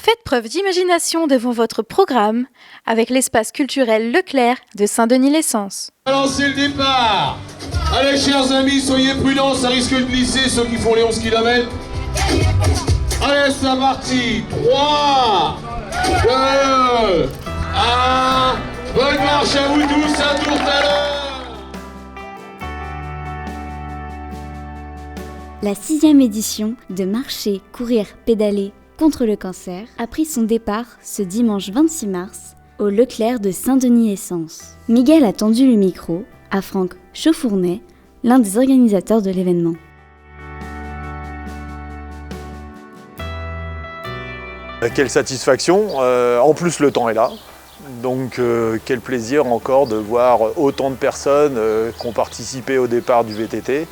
Faites preuve d'imagination devant votre programme avec l'espace culturel Leclerc de Saint-Denis-Lessens. Lancez le départ. Allez, chers amis, soyez prudents, ça risque de glisser, ceux qui font les 11 km. Allez, c'est parti. 3, 2, 1. Bonne marche à vous tous, à tout à l'heure. La 6e édition de Marcher, Courir, Pédaler contre le cancer a pris son départ ce dimanche 26 mars au Leclerc de Saint-Denis-Lessens. Miguel a tendu le micro à Franck Chauffournet, l'un des organisateurs de l'événement. Quelle satisfaction, en plus le temps est là, donc quel plaisir encore de voir autant de personnes qui ont participé au départ du VTT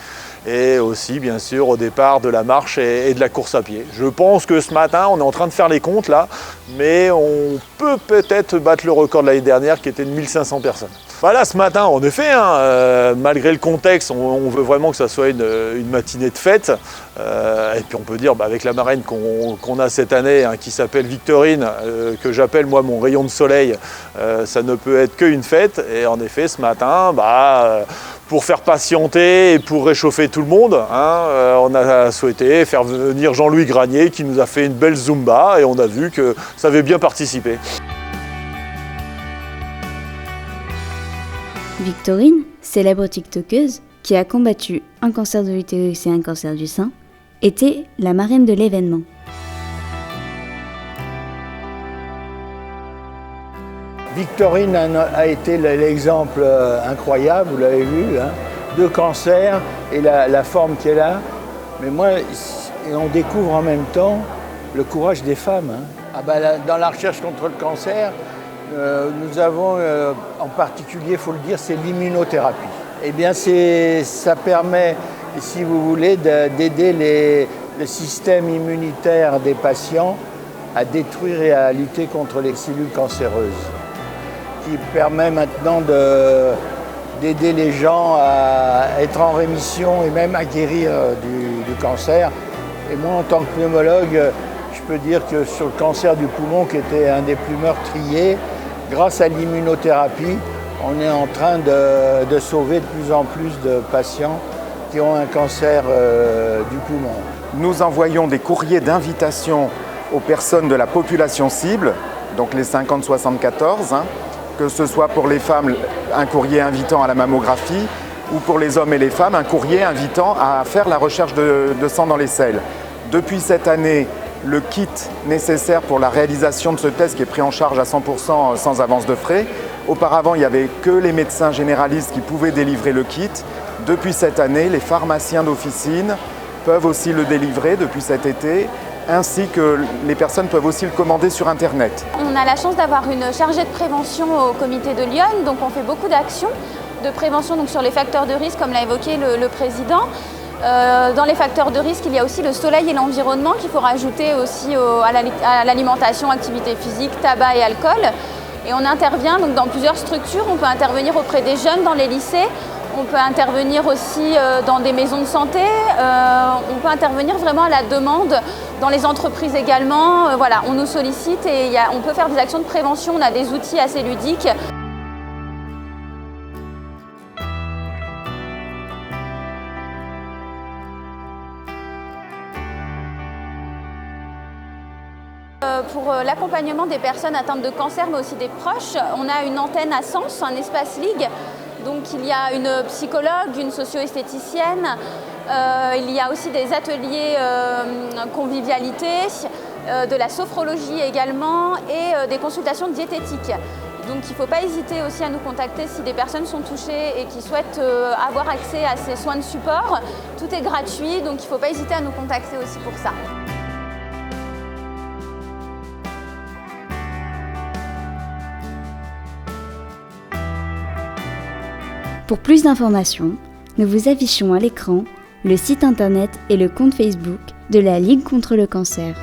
et aussi bien sûr au départ de la marche et de la course à pied. Je pense que ce matin on est en train de faire les comptes là, mais on peut peut-être battre le record de l'année dernière qui était de 1500 personnes. Voilà, ce matin, en effet, malgré le contexte, on veut vraiment que ça soit une matinée de fête. Et puis on peut dire, avec la marraine qu'on a cette année, qui s'appelle Victorine, que j'appelle moi mon rayon de soleil, ça ne peut être qu'une fête. Et en effet, ce matin, pour faire patienter et pour réchauffer tout le monde, on a souhaité faire venir Jean-Louis Granier qui nous a fait une belle Zumba et on a vu que ça avait bien participé. Victorine, célèbre tiktokeuse qui a combattu un cancer de l'utérus et un cancer du sein, était la marraine de l'événement. Victorine a été l'exemple incroyable, vous l'avez vu, de cancer et la forme qu'elle a. Mais moi, on découvre en même temps le courage des femmes. Dans la recherche contre le cancer, nous avons en particulier, il faut le dire, c'est l'immunothérapie. Eh bien, ça permet, si vous voulez, d'aider le système immunitaire des patients à détruire et à lutter contre les cellules cancéreuses, qui permet maintenant d'aider les gens à être en rémission et même à guérir du cancer. Et moi, en tant que pneumologue, je peux dire que sur le cancer du poumon, qui était un des plus meurtriers, grâce à l'immunothérapie, on est en train de sauver de plus en plus de patients qui ont un cancer du poumon. Nous envoyons des courriers d'invitation aux personnes de la population cible, donc les 50-74, que ce soit pour les femmes, un courrier invitant à la mammographie, ou pour les hommes et les femmes, un courrier invitant à faire la recherche de sang dans les selles. Depuis cette année, le kit nécessaire pour la réalisation de ce test qui est pris en charge à 100% sans avance de frais. Auparavant, il n'y avait que les médecins généralistes qui pouvaient délivrer le kit. Depuis cette année, les pharmaciens d'officine peuvent aussi le délivrer depuis cet été, ainsi que les personnes peuvent aussi le commander sur Internet. On a la chance d'avoir une chargée de prévention au comité de Lyon, donc on fait beaucoup d'actions de prévention donc sur les facteurs de risque, comme l'a évoqué le président. Dans les facteurs de risque, il y a aussi le soleil et l'environnement qu'il faut rajouter aussi à l'alimentation, activité physique, tabac et alcool. Et on intervient donc dans plusieurs structures. On peut intervenir auprès des jeunes dans les lycées, on peut intervenir aussi dans des maisons de santé, on peut intervenir vraiment à la demande dans les entreprises également. Voilà, on nous sollicite et on peut faire des actions de prévention, on a des outils assez ludiques. Pour l'accompagnement des personnes atteintes de cancer, mais aussi des proches, on a une antenne à Sens, un espace ligue. Donc il y a une psychologue, une socio-esthéticienne, il y a aussi des ateliers convivialité, de la sophrologie également et des consultations diététiques. Donc il ne faut pas hésiter aussi à nous contacter si des personnes sont touchées et qui souhaitent avoir accès à ces soins de support. Tout est gratuit, donc il ne faut pas hésiter à nous contacter aussi pour ça. Pour plus d'informations, nous vous affichons à l'écran le site internet et le compte Facebook de la Ligue contre le cancer.